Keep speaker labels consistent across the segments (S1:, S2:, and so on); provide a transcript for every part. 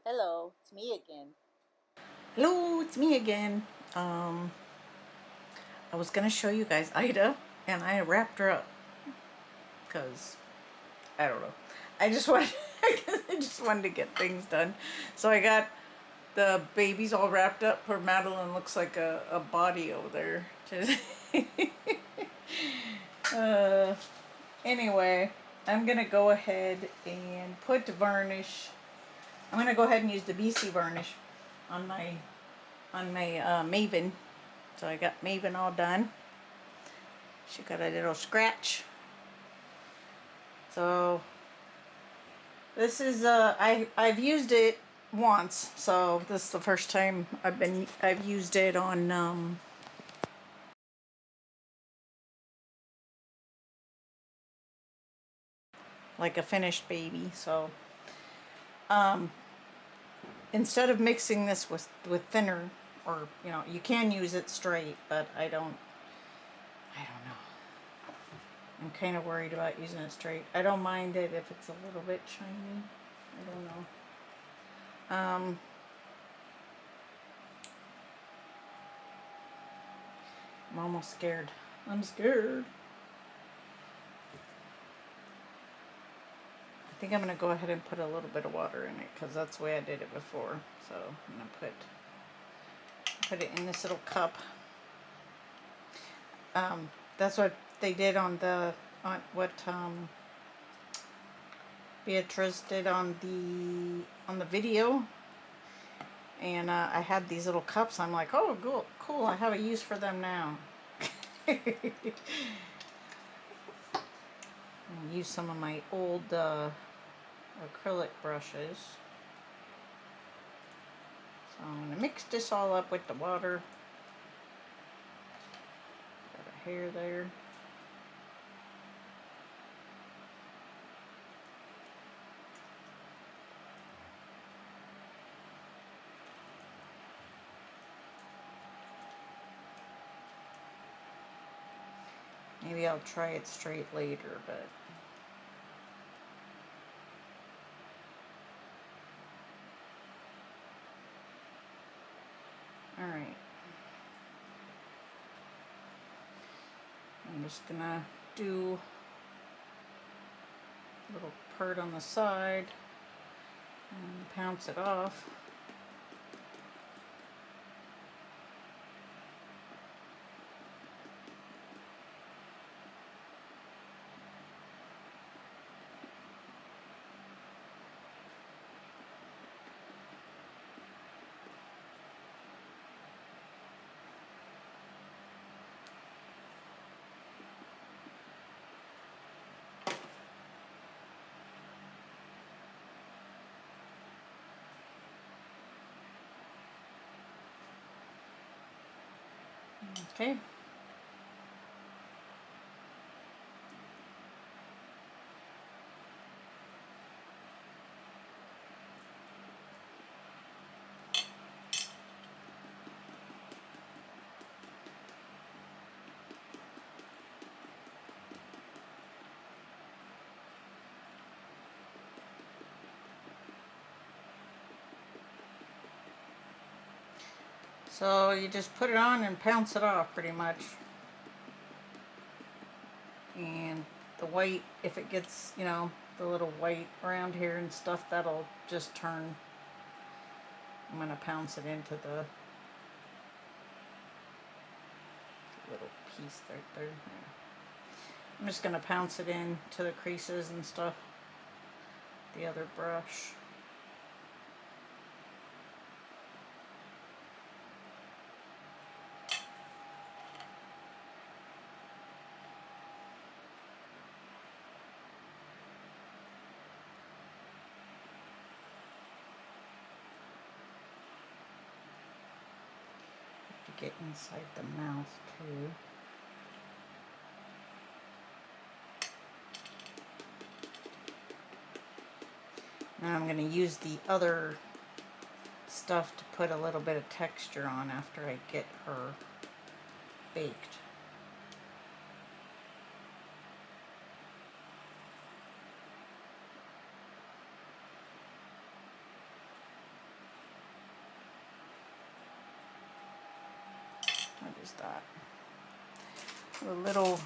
S1: Hello, it's me again.
S2: Hello, it's me again. I was gonna show you guys Ida, and I wrapped her up because I don't know. I just wanted, I just wanted to get things done. So I got the babies all wrapped up. Poor Madeline looks like a body over there. Just anyway, I'm gonna go ahead and put varnish. I'm gonna go ahead and use the BC varnish on my Maven. So I got Maven all done. She got a little scratch. So this is I've used it once, so this is the first time I've used it on like a finished baby. So instead of mixing this with thinner, or you can use it straight, but I don't know. I'm kind of worried about using it straight. I don't mind it if it's a little bit shiny. I don't know. I'm almost scared. I'm scared. I think I'm going to go ahead and put a little bit of water in it because that's the way I did it before. So I'm going to put it in this little cup. That's what they did on what Beatrice did on the video. And I had these little cups. I'm like, oh, cool. I have a use for them now. I'll use some of my old acrylic brushes. So I'm going to mix this all up with the water. Got a hair there. Maybe I'll try it straight later, but alright. I'm just gonna do a little part on the side and pounce it off. Okay. So you just put it on and pounce it off pretty much. And the white, if it gets, the little white around here and stuff, that'll just turn. I'm going to pounce it into the little piece right there. Yeah. I'm just going to pounce it in to the creases and stuff. The other brush. To get inside the mouth too. Now I'm going to use the other stuff to put a little bit of texture on after I get her baked. is that? The little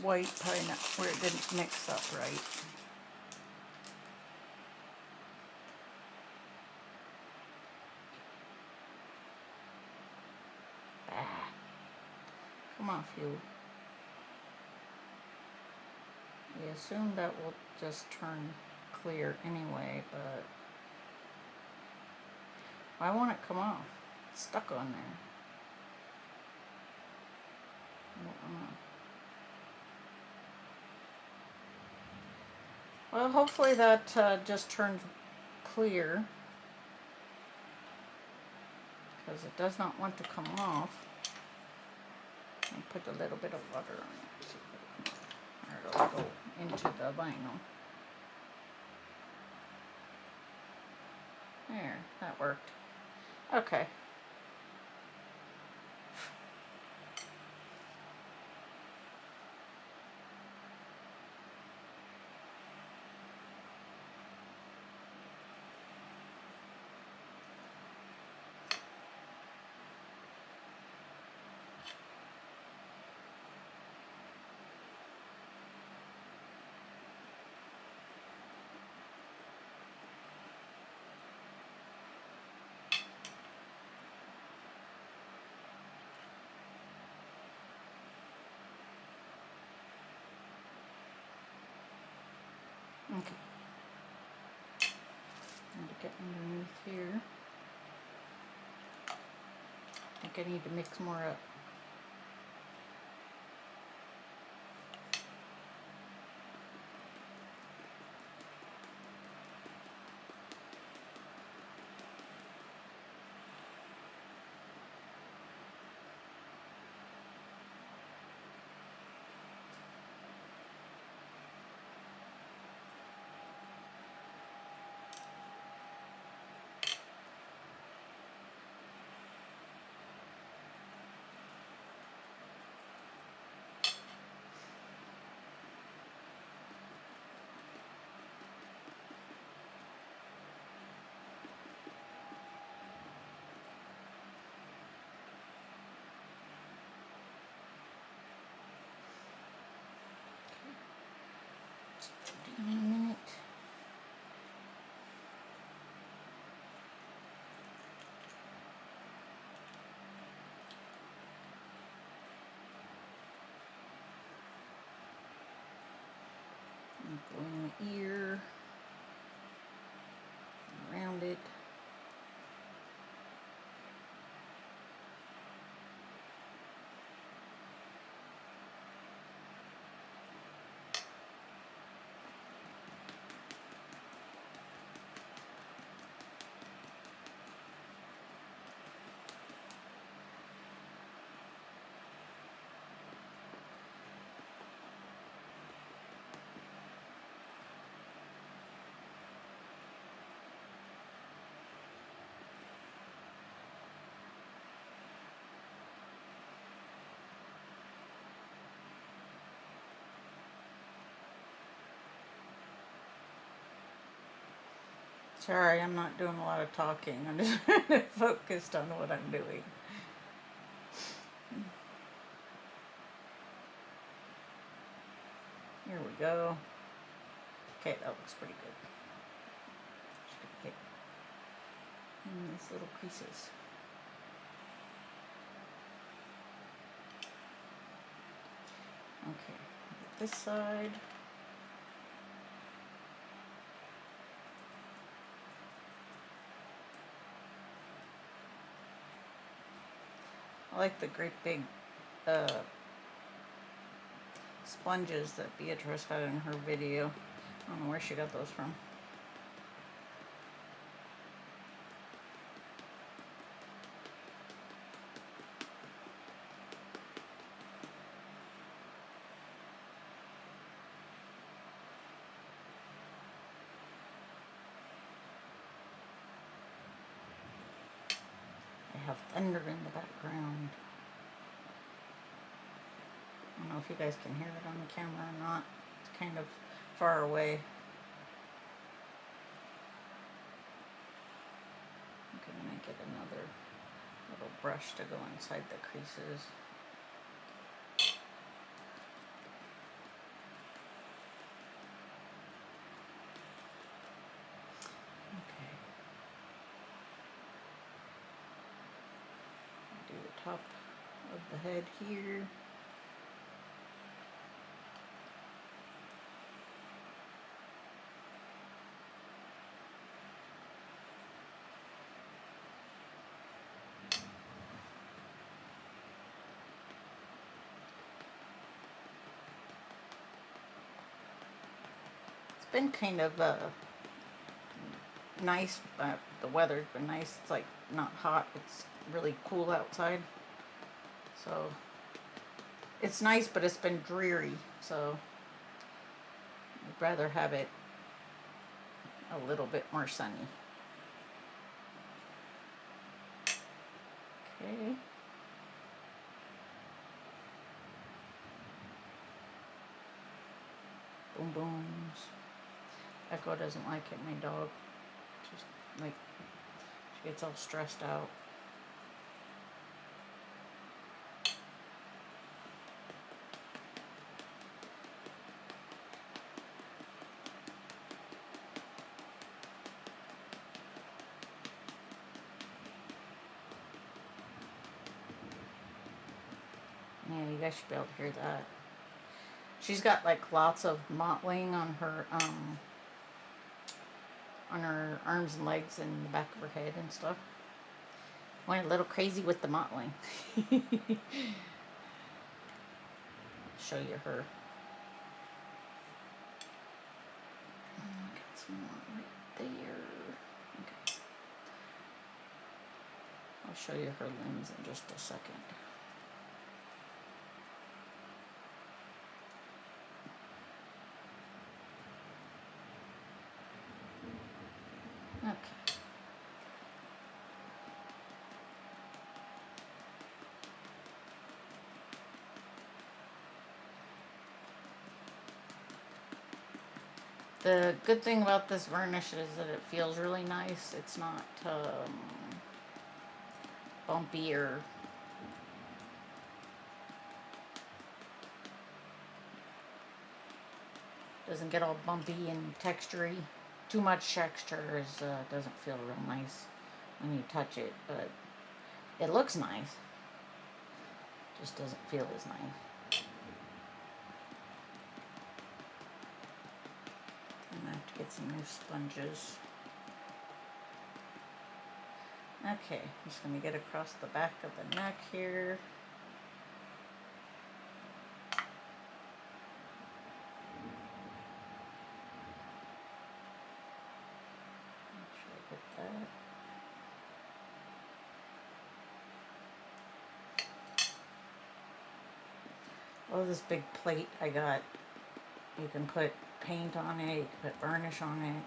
S2: white pineapple where it didn't mix up right. Ah, come off, you. We assume that will just turn clear anyway, but why won't it come off? It's stuck on there. Well, hopefully that just turned clear, because it does not want to come off. I'll put a little bit of water on it, see if it'll come off. Or it'll go into the vinyl. There, that worked. Okay. Okay. Need to get underneath here. I think I need to mix more up. In a minute. Go in the ear, around it. Sorry, I'm not doing a lot of talking. I'm just focused on what I'm doing. Here we go. Okay, that looks pretty good. Just gonna get in these little creases. Okay, this side. I like the great big sponges that Beatrice had in her video. I don't know where she got those from. I have thunder in the background. I don't know if you guys can hear it on the camera or not. It's kind of far away. I'm gonna get another little brush to go inside the creases. top of the head here. It's been kind of nice. The weather's been nice. It's like not hot. It's really cool outside. So it's nice, but it's been dreary. So I'd rather have it a little bit more sunny. Okay. Boom booms. Echo doesn't like it, my dog. Just like, she gets all stressed out. Yeah, you guys should be able to hear that. She's got like lots of mottling on her arms and legs and the back of her head and stuff. Went a little crazy with the mottling. Show you her. Got some more right there. Okay. I'll show you her limbs in just a second. Okay. The good thing about this varnish is that it feels really nice. It's not bumpy or doesn't get all bumpy and textury. Too much texture doesn't feel real nice when you touch it, but it looks nice. Just doesn't feel as nice. And I have to get some new sponges. Okay, I'm just going to get across the back of the neck here. Make sure I get that. Oh, this big plate I got. You can put paint on it, you can put varnish on it.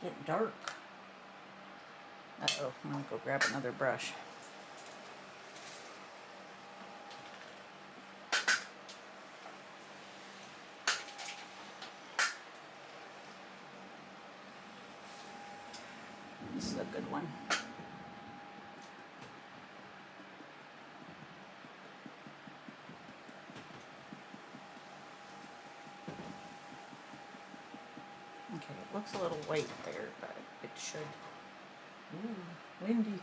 S2: Getting dark. Uh-oh, I'm gonna go grab another brush. This is a good one. Okay, it looks a little white there, but it should. Ooh, windy.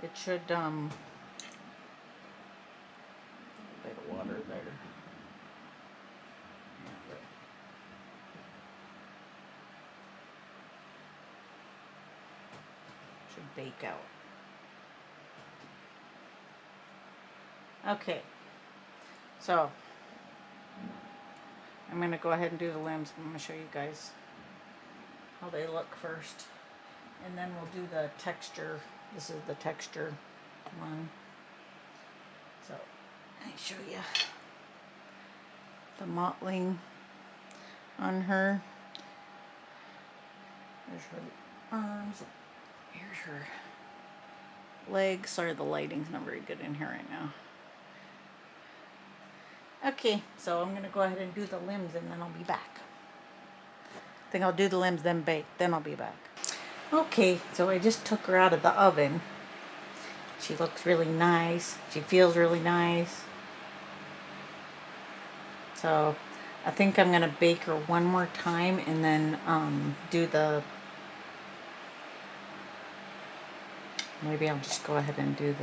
S2: It should, a little bit of water there. Should bake out. Okay, so I'm going to go ahead and do the limbs. I'm going to show you guys how they look first. And then we'll do the texture. This is the texture one. So, let me show you the mottling on her. There's her arms. Here's her legs. Sorry, the lighting's not very good in here right now. Okay, so I'm going to go ahead and do the limbs and then I'll be back. I think I'll do the limbs, then bake, then I'll be back. Okay, so I just took her out of the oven. She looks really nice. She feels really nice. So I think I'm going to bake her one more time and then do maybe I'll just go ahead and do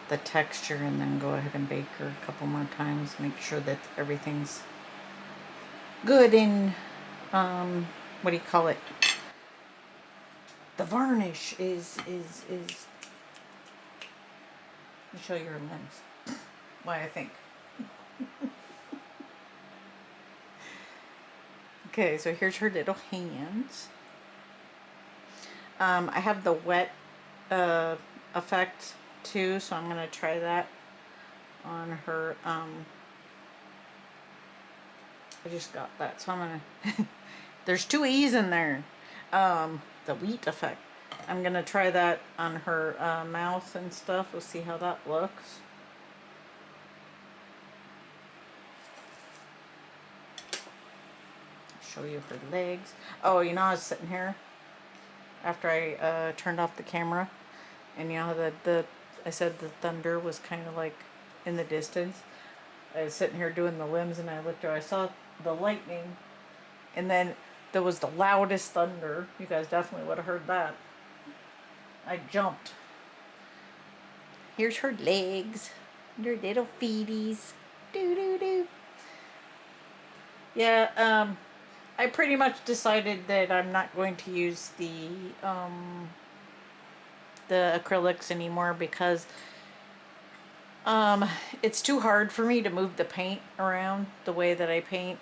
S2: the texture and then go ahead and bake her a couple more times. Make sure that everything's good in, what do you call it? The varnish is, let me show you her limbs. Why I think. Okay, so here's her little hands. I have the wet effect too, so I'm going to try that on her. I just got that, so I'm going to... There's 2 E's in there. The wheat effect. I'm going to try that on her mouth and stuff. We'll see how that looks. Show you her legs. Oh, you know, I was sitting here after I turned off the camera, and you know how I said the thunder was kind of like in the distance. I was sitting here doing the limbs, and I looked over. I saw the lightning, and then there was the loudest thunder. You guys definitely would have heard that. I jumped. Here's her legs, her little feeties. Doo doo doo. Yeah, I pretty much decided that I'm not going to use the acrylics anymore because it's too hard for me to move the paint around the way that I paint,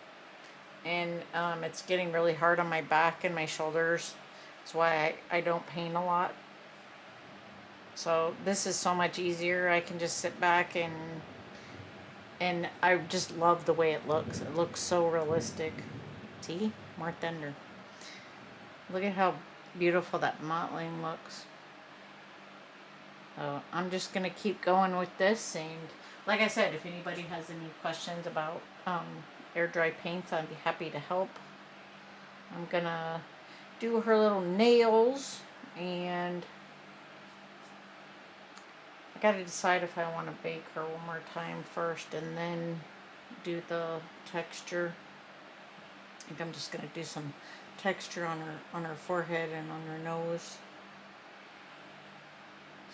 S2: and it's getting really hard on my back and my shoulders. That's why I don't paint a lot. So this is so much easier. I can just sit back and I just love the way it looks. It looks so realistic. See? More thunder. Look at how beautiful that mottling looks. So I'm just going to keep going with this, and like I said, if anybody has any questions about air dry paints, I'd be happy to help. I'm going to do her little nails, and I got to decide if I want to bake her one more time first and then do the texture. I think I'm just going to do some texture on her forehead and on her nose.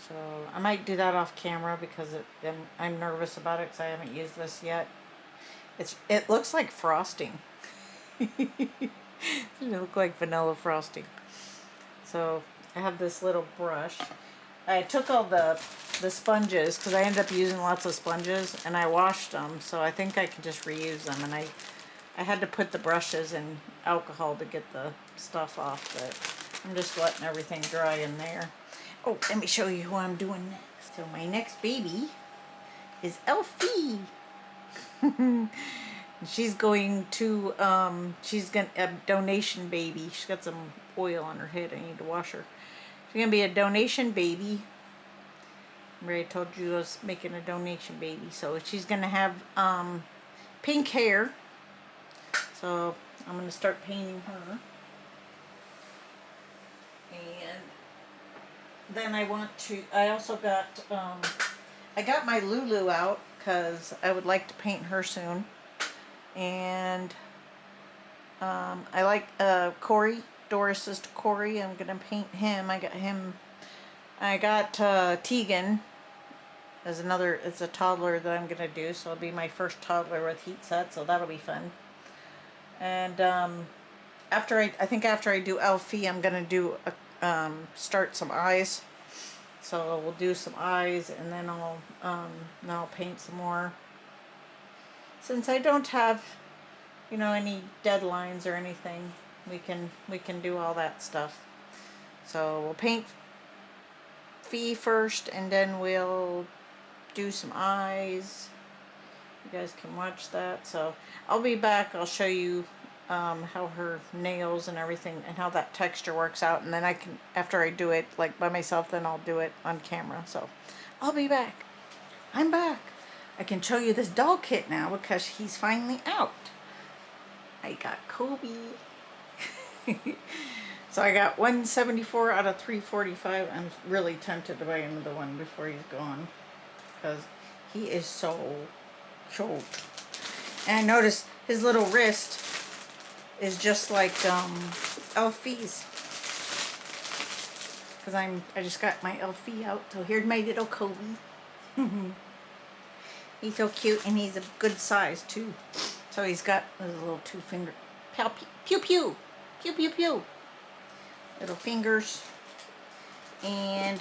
S2: So I might do that off camera because I'm nervous about it because I haven't used this yet. It looks like frosting. It looks like vanilla frosting. So I have this little brush. I took all the sponges because I ended up using lots of sponges, and I washed them, so I think I can just reuse them. And I had to put the brushes in alcohol to get the stuff off, but I'm just letting everything dry in there. Oh, let me show you who I'm doing next. So my next baby is Elfie. She's going to, she's going to, a donation baby. She's got some oil on her head. I need to wash her. She's going to be a donation baby. Remember I told you I was making a donation baby. So she's going to have pink hair. So I'm going to start painting her. And then I also got, I got my Lulu out because I would like to paint her soon. And I like Corey, Doris' sister Corey. I'm going to paint him. I got Tegan as it's a toddler that I'm going to do. So it'll be my first toddler with heat set, so that'll be fun. And after I do Elfie, I'm going to do start some eyes. So we'll do some eyes, and then I'll paint some more. Since I don't have, any deadlines or anything, we can do all that stuff. So we'll paint Fee first, and then we'll do some eyes. You guys can watch that. So I'll be back. I'll show you how her nails and everything and how that texture works out, and then I can, after I do it like by myself, then I'll do it on camera. So I'll be back. I'm back. I can show you this doll kit now because he's finally out. I got Kobe. So I got 174 out of 345. I'm really tempted to buy another one before he's gone because he is so short. And I noticed his little wrist is just like Elfie's. Because I just got my Elfie out. So here's my little Kobe. He's so cute, and he's a good size too. So he's got a little 2-finger pew pew pew pew pew pew little fingers, and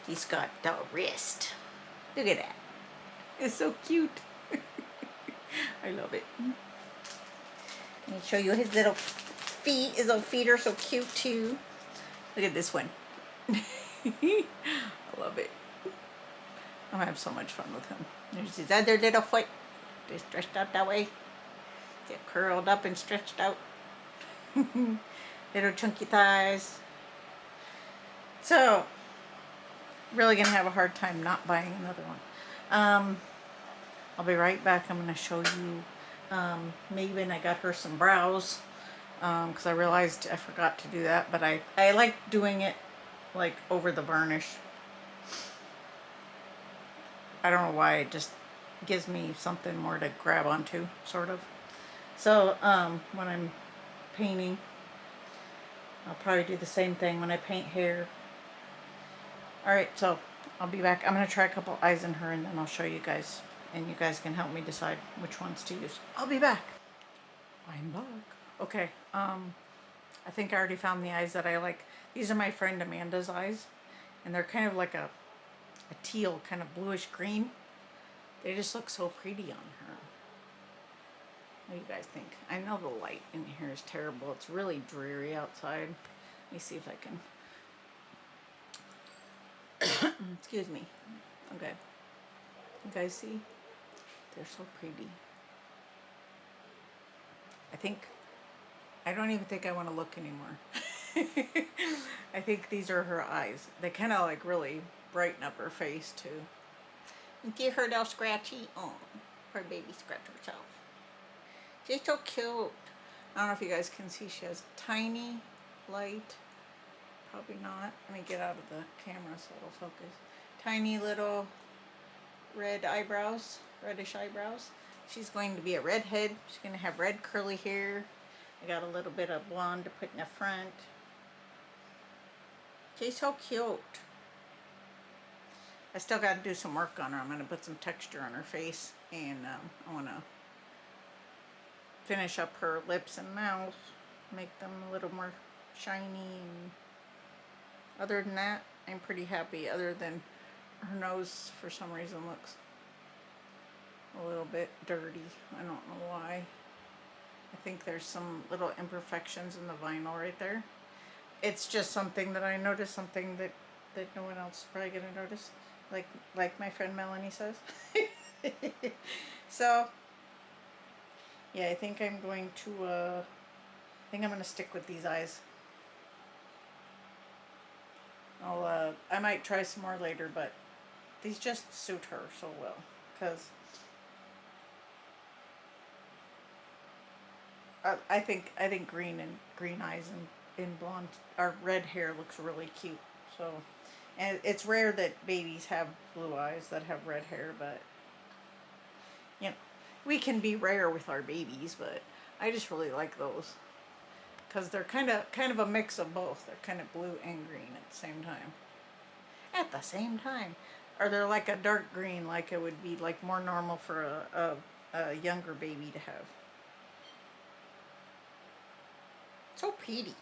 S2: he's got the wrist. Look at that. It's so cute. I love it. Let me show you his little feet. His little feet are so cute too. Look at this one. I love it. I'm gonna have so much fun with him. There's his other little foot. They're stretched out that way. They're curled up and stretched out. Little chunky thighs. So, really gonna have a hard time not buying another one. I'll be right back. I'm gonna show you Maven. I got her some brows because I realized I forgot to do that, but I like doing it like over the varnish. I don't know why, it just gives me something more to grab onto, sort of. So when I'm painting, I'll probably do the same thing when I paint hair. Alright, so I'll be back. I'm going to try a couple eyes in her, and then I'll show you guys, and you guys can help me decide which ones to use. I'll be back. I'm back. Okay, I think I already found the eyes that I like. These are my friend Amanda's eyes, and they're kind of like a teal, kind of bluish green. They just look so pretty on her. What do you guys think? I know the light in here is terrible. It's really dreary outside. Let me see if I can. Excuse me. Okay. You guys see? They're so pretty. I don't even think I want to look anymore. I think these are her eyes. They kind of like really brighten up her face too. And get her all scratchy. Oh, her baby scratch herself. She's so cute. I don't know if you guys can see, she has tiny light. Probably not. Let me get out of the camera so it'll focus. Tiny little red eyebrows, reddish eyebrows. She's going to be a redhead. She's going to have red curly hair. I got a little bit of blonde to put in the front. She's so cute. I still got to do some work on her. I'm going to put some texture on her face, and I want to finish up her lips and mouth, make them a little more shiny. And other than that, I'm pretty happy. Other than her nose, for some reason, looks a little bit dirty. I don't know why. I think there's some little imperfections in the vinyl right there. It's just something that I noticed, something that no one else is probably going to notice, like my friend Melanie says. So, yeah, I think I'm going to stick with these eyes. I might try some more later, but these just suit her so well, because I think green eyes and blonde or red hair looks really cute. So, and it's rare that babies have blue eyes that have red hair, but you know, we can be rare with our babies. But I just really like those because they're kind of a mix of both. They're kind of blue and green at the same time. At the same time, or they're like a dark green, like it would be like more normal for a younger baby to have. So pretty.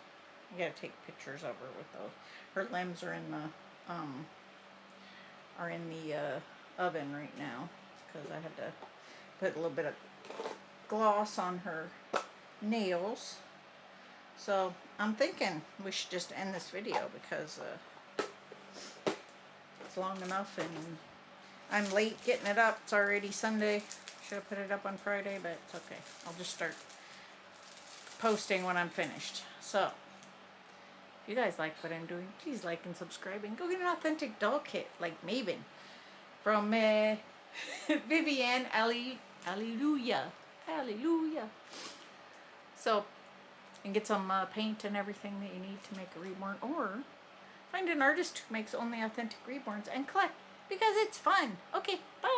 S2: I gotta take pictures of her with those. Her limbs are in the oven right now because I had to put a little bit of gloss on her nails. So I'm thinking we should just end this video because it's long enough and I'm late getting it up. It's already Sunday. Should have put it up on Friday, but it's okay. I'll just start posting when I'm finished. So, if you guys like what I'm doing, please like and subscribe and go get an authentic doll kit like Maven from Vivienne Alleluia. So, and get some paint and everything that you need to make a reborn, or find an artist who makes only authentic reborns and collect because it's fun. Okay, bye.